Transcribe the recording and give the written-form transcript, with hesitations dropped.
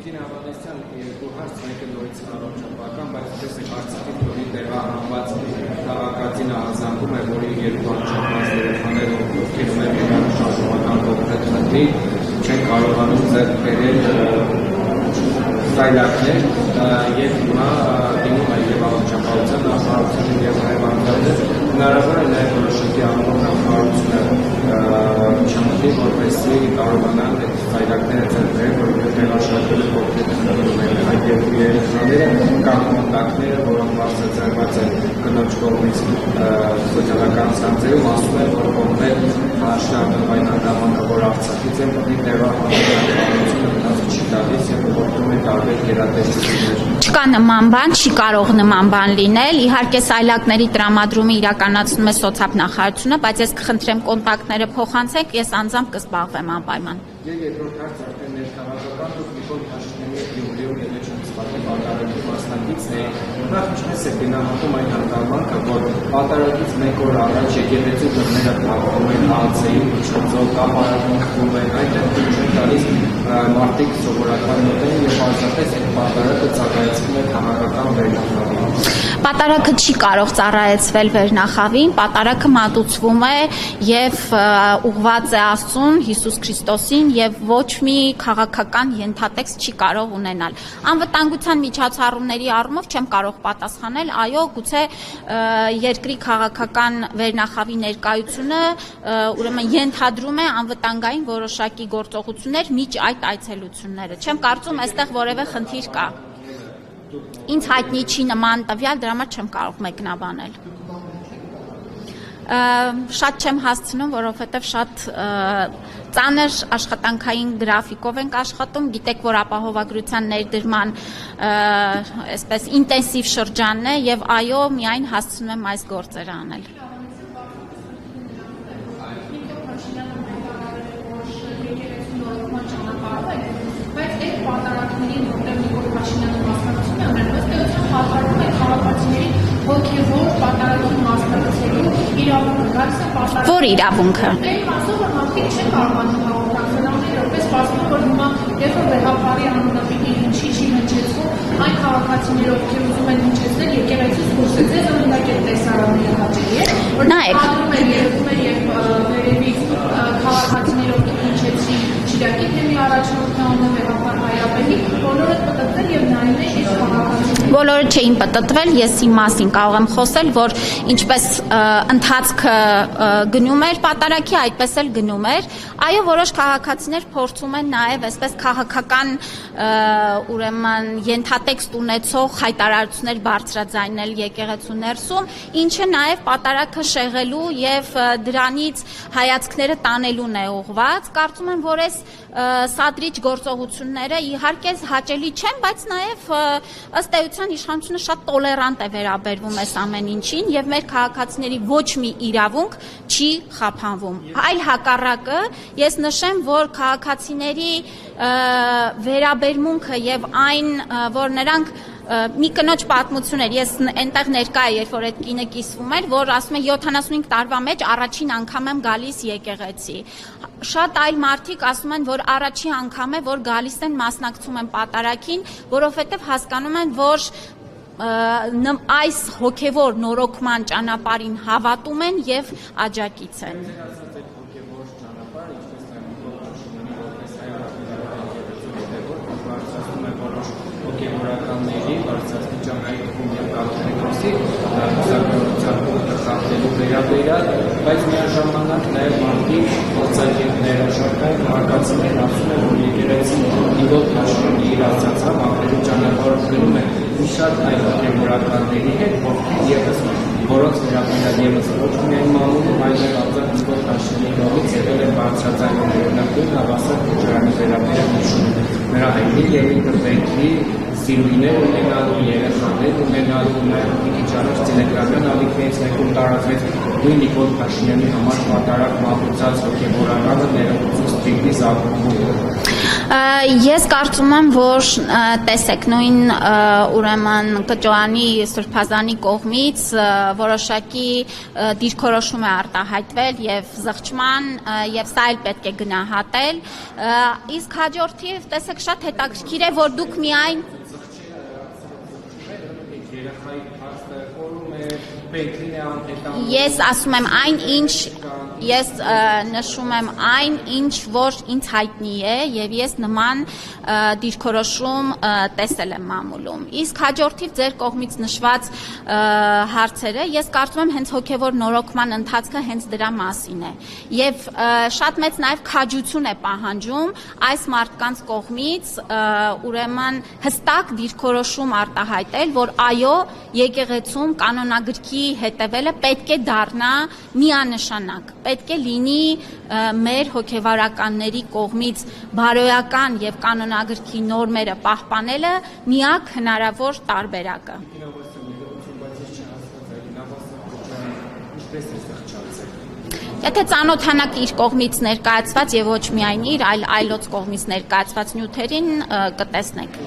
Տիկին Ավանեսյան երկու հարց, մեկը նորից առողջապահական, բայց դες եք Արցախի փորի տեղահանված քաղաքացին ահազանգում է, որի երկու անչափված երեխաները ովքեր ունեն երաժշտական կոնկրետ խնդիր, չեն կարողանում ձեռք բերել սայլակներ եւ հիմա դիմում է եւ առողջապահության նախարարությունը եւ հայվանները հնարավոր է նաեւ որոշակի անոնիմ նախարարությունը չմտի որպեսզի կարողանան այդ սայլակները ձեռք բերել, որովհետեւ տեղաշարժերը կոնկրետ խնդրում են այդ երկու երեխաները կամ կոնտակտները, որոնք բարձրացված են կնոջ կողմից սոցիալական ցանցերում, ասում են, որ կոնկրետ հաշտարվային անդամանը, որ Արցախից են, պետք է տեղահանությունը չի տալիս եւ ուղղորդում է տարբեր գերատեսչություններ։ Չկա նման բան, չի կարող նման բան լինել։ Իհարկե սայլակների տրամադրումը իրականացնում է սոցիալնախարարությունը, բայց ես կխնդրեմ կոնտակտները փոխանցեք, ես անձամբ կզբաղվեմ անպայման։ Եվ երկրորդ հարցը արդեն ներկայացական Նիկոլ Փաշինյանի Գյումրիում ելեչնցվածի պատարագի մասնակիցն է։ Նախ ինչպես է գնահատում այն հանգամանքը, որ պատարագից մեկ օր առաջ եկեղեցու դռները փակվում են ԱՑ-ի միջոցով կամ արագանքվում են, այդտեղ դուրս են տալիս մարդիկ սովորական մոտեն եւ պարզապես այդ պատարագը ծառայեցվում է քաղաքական վերնախավին։ Պատարագը չի կարող ծառայեցվել վերնախավին, պատարագը մատուցվում է եւ ուղղված է Աստծուն, Հիսուս Քրիստոսին եւ ոչ մի քաղաքական ենթատեքստ չի կարող ունենալ։ Անվտանգության միջոցառումների առումով չեմ կարող պատասխանել, այո, գուցե երկրի քաղաքական վերնախավի ներկայությունը ուրեմն ենթադրում է անվտանգային որոշակի գործողություններ միջ այդ այցելությունները։ Չեմ կարծում այստեղ որևէ խնդիր կա։ Ինձ հայտնի չի նման տվյալ, դրա համար չեմ կարող մեկնաբանել։ Շատ չեմ հասցնում, որովհետև շատ ծանր աշխատանքային գրաֆիկով ենք աշխատում, գիտեք, որ ապահովագրության ներդրման այսպես ինտենսիվ շրջանն է եւ այո, միայն հասցնում եմ այս գործերը անել։ Բայց այդ պատարագներին, որտեղ Նիկոլ Փաշինյանը մասնակցում է, հաղորդում է քաղաքացիների հոգևոր պատարագի մասնակցելու իրավունքը, գալիս է պատարագ։ Որ իրավունքը։ Այն մասով, որ մարդիկ չեն կարողանում հաղորդակցել, ամենրոպես պարզվում է, որ հիմա երբ որ վեհապարի անունը պիտի ինչի չի հնչեցվում, այն քաղաքացիները, ովքեր ուզում են հնչեցնել, եկեղեցուց դուրս է, ձեզ օրինակ այդ տեսարանները հաճելի է, որ անում էր երևում էր, երբ վերևից քաղաքացիները, ովքեր հնչեցին, Շիրակի թեմի առաջնորդն անունը վեհապար Հայրապետի, բոլորը պտտվել եւ նայում են այս քաղաքացիներին։ Բոլորը չէին պտտվել, ես իմ մասին կարող եմ խոսել, որ ինչպես ընթացքը գնում էր պատարագի, այդպես էլ գնում էր։ Այո, որոշ քաղաքացիներ փորձում են նաև այսպես քաղաքական ուրեմն ենթատեքստ ունեցող հայտարարություններ բարձրաձայնել եկեղեցու ներսում, ինչը նաև պատարագը շեղելու եւ դրանից հայացքները տանելուն է ուղղված։ Կարծում եմ, որ այս սադրիչ գործողությունները իհարկե հաճելի չեն, բայց նաև ըստ էության իշխանությունը շատ տոլերանտ է վերաբերվում այս ամեն ինչին եւ մեր քաղաքացիների ոչ մի իրավունք չի խափանվում։ Այլ հակառակը, ես նշեմ, որ քաղաքացիների վերաբերմունքը եւ այն, որ նրանք մի կնոջ պատմություն էր, ես այնտեղ ներկա եմ, երբ որ այդ կինը կիսվում էր, որ ասում է 75 տարվա մեջ առաջին անգամ եմ գալիս եկեղեցի։ Շատ այլ մարդիկ ասում են, որ առաջին անգամ է, որ գալիս են մասնակցում են պատարագին, որովհետև հասկանում են, որ այս հոգևոր նորոգման ճանապարհին հավատում են եւ աջակից են։ Հոգևորականների բարձրաստիճանային խումբ եւ կաթողիկոսի հուսակրության խախտելու վերաբերյալ, բայց միաժամանակ նաեւ մարդիկ ներաշարքային քաղաքացիներ ասում են, որ եկեղեցին Նիկոլ Փաշինյանի իր ասացավ ապրելու ճանապարհով գնում է մի շատ այլ հոգևորականների հետ, որոնց վերաբերյալ եւս ոչ միայն մամուլում, այլև Արցախ Նիկոլ Փաշինյանի կողմից եղել են բարձրաձայնումներ, օրինակ նույն հավասար քոչարանի վերաբերյալ նշում նրա հայտնի Ելին Կրպենքի սիրուհիներ ունենալու, երեխաներ ունենալու, նաև մի քիչ առաջ տելեգրամյան ալիքներից մեկում տարածվեց նույն Նիկոլ Փաշինյանի համար պատարակ մատուցած հոգևորականը ներողություն սպիրտի զարգացումը։ Ես կարծում եմ, որ տեսեք նույն ուրեմն Կճոյանի Սրբազանի կողմից որոշակի դիրքորոշում է արտահայտվել եւ զղջման եւ սա էլ պետք է գնահատել, իսկ հաջորդիվ տեսեք շատ հետաքրքիր է, որ դուք միայն Ես ասում եմ այն ինչ ես նշում եմ այն ինչ որ ինձ հայտնի է եւ ես նման դիրքորոշում տեսել եմ մամուլում իսկ հաջորդիվ ձեր կողմից նշված հարցերը ես կարծում եմ հենց հոգեվոր նորոգման ընթացքը հենց դրա մասին է եւ շատ մեծ նաեւ քաջություն է պահանջում այս մարդկանց կողմից ուրեմն հստակ դիրքորոշում արտահայտել որ այո եկեղեցում կանոնագրքի հետևելը պետք է դառնա միանշանակ պետք է լինի մեր հոգևորականների կողմից բարոյական եւ կանոնագրքի նորմերը պահպանելը միակ հնարավոր տարբերակը Եթե ծանոթանաք իր կողմից ներկայացված եւ ոչ միայն իր, այլ այլոց կողմից ներկայացված նյութերին կտեսնեք